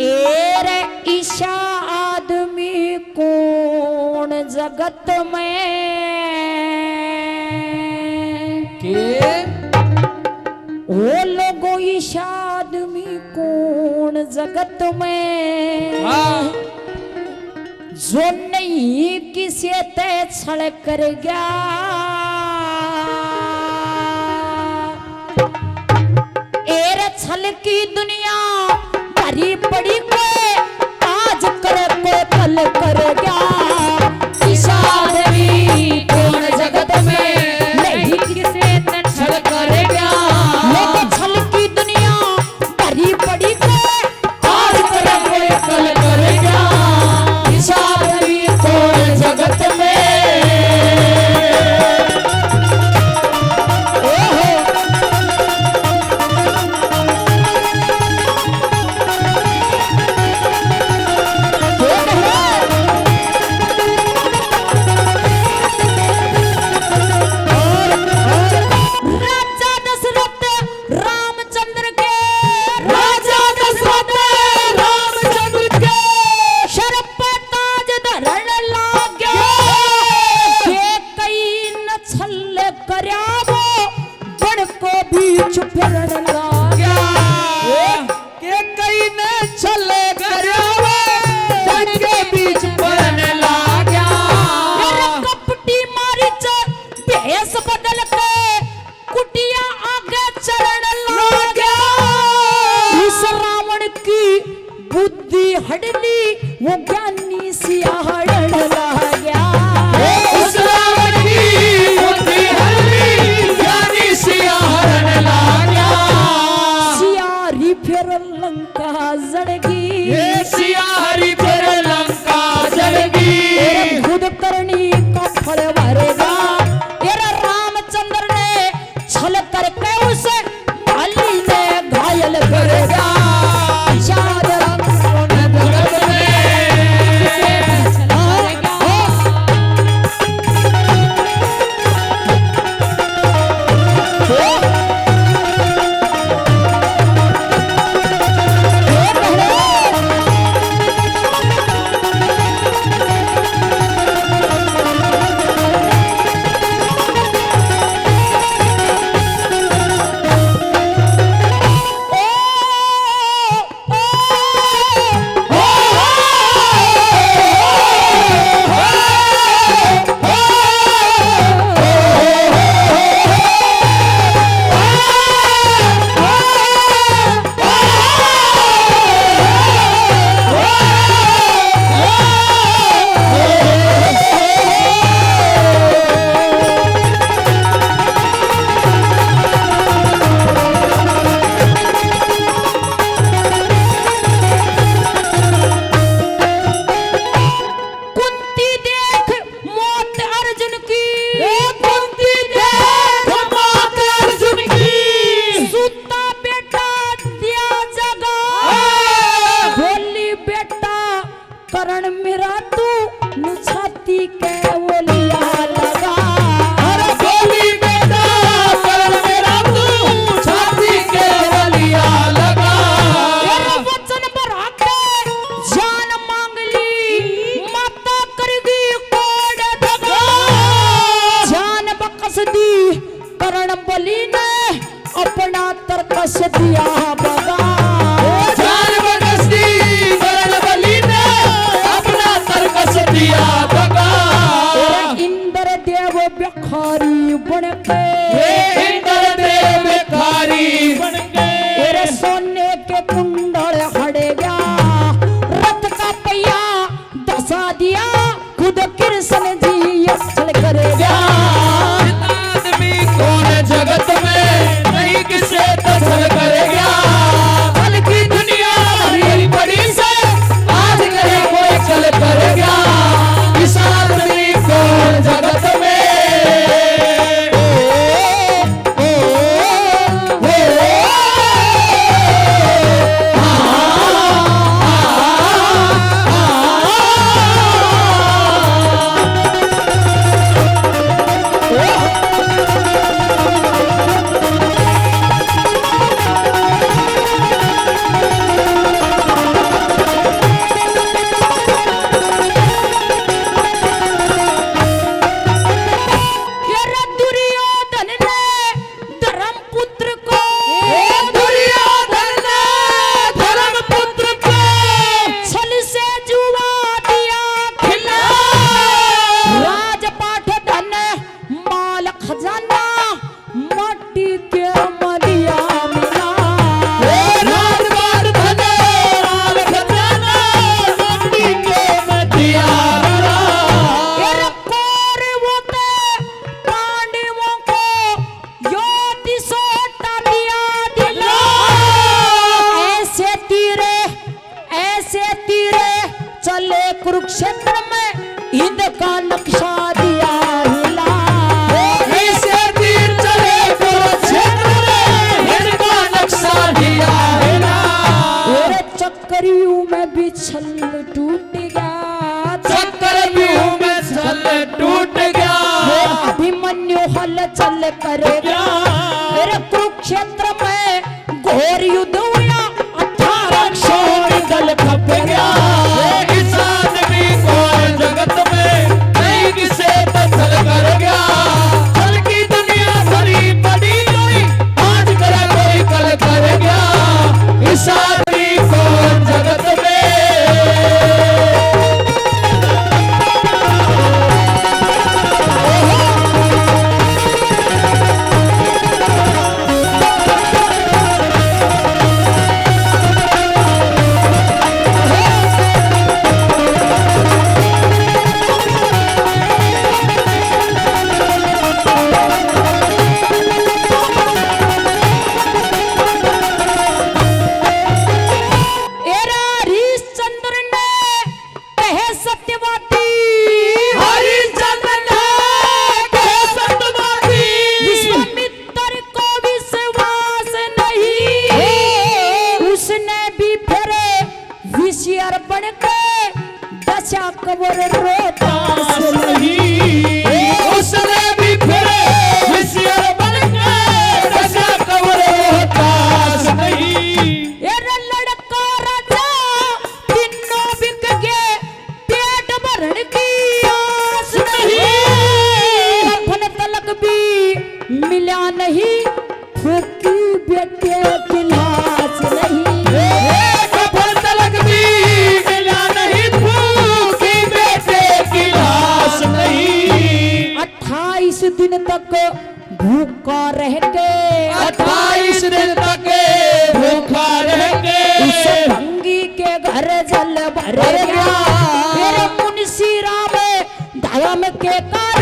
Array Isha आदमी कौन जगत में के वो लोगो ईशा आदमी कौन जगत में जो नहीं किसी ते छल कर गया एरे छल की दुनिया भरी पड़ी को आज करे को कल कर गया ईशा आदमी कौन जगत में नहीं किसी ते छल कर गया लेकिन छल की दुनिया भरी पड़ी को आज करे को कल कर गया ईशा आदमी कौन जगत में हड़ली वो ज्ञानी सिया हड़न गया उस रावण की बुद्धि हड़ली ज्ञानी सिया हड़न गया सियारी फिर लंका जड़गी सियारी फिर लंका जड़गी खुद करनी का फल भरेगा तेरा रामचंद्र ने छल करके उसे माली ने घायल करेगा करण मेरा तू छाती के बोलिया लगा अरे बोली बेटा करण मेरा तू छाती के बोलिया लगा तेरा वचन पर आके जान मांग ली माता करगी कोड दगा जान बकस दी करण बलि ने अपना तरकस दिया बगा जान बकस दी करण बलि ने अपना तरकस दिया बगा इंद्र देव भिखारी बन के इंद्र देव भिखारी बन के तेरे सोने के कुंडल हड़े गया रथ का पहिया दसा दिया खुद कृष्ण जी असल करे गया आदमी कौन जगत में नहीं किसे तसल करेगा कल की दुनिया बड़ी बड़ी से आज करे कोई कल करेगा इस आदमी कौन जगत में कुरुक्षेत्र में इनका नक्शा दिया हिला। ऐसे तीर चले कुरुक्षेत्र में इनका नक्शा दिया हिला। तेरे चक्करियों में भी छल टूट गया, चक्रव्यूह में छल टूट गया। अभिमन्यु हल चल कर गया। तेरे कुरुक्षेत्र में घोर युद्ध हुआ, 18 क्षोण दल खप गया। इस आदमी को जगत में नहीं किसे तसल कर गया। कल की दुनिया भरी पड़ी कोई आज करे कोई कल कर गया। इस आदमी को जगत में कबर रोता नहीं। उसने भी फिरे विषय बन के रजा कबर रोता नहीं। ये लड़का राजा तीनों बिक गए, पेट भरने की आस नहीं। कफन तलक भी मिला नहीं, फूकी बेटे की लाश नहीं। कफन तलक भी मिला नहीं, फूकी बेटे की लाश नहीं। 28 दिन तक भूखा रह के, 28 दिन तक भूखा रह के उस भंगी के घर जल भर गया। मेरे मुंशी राम धर्म के कारण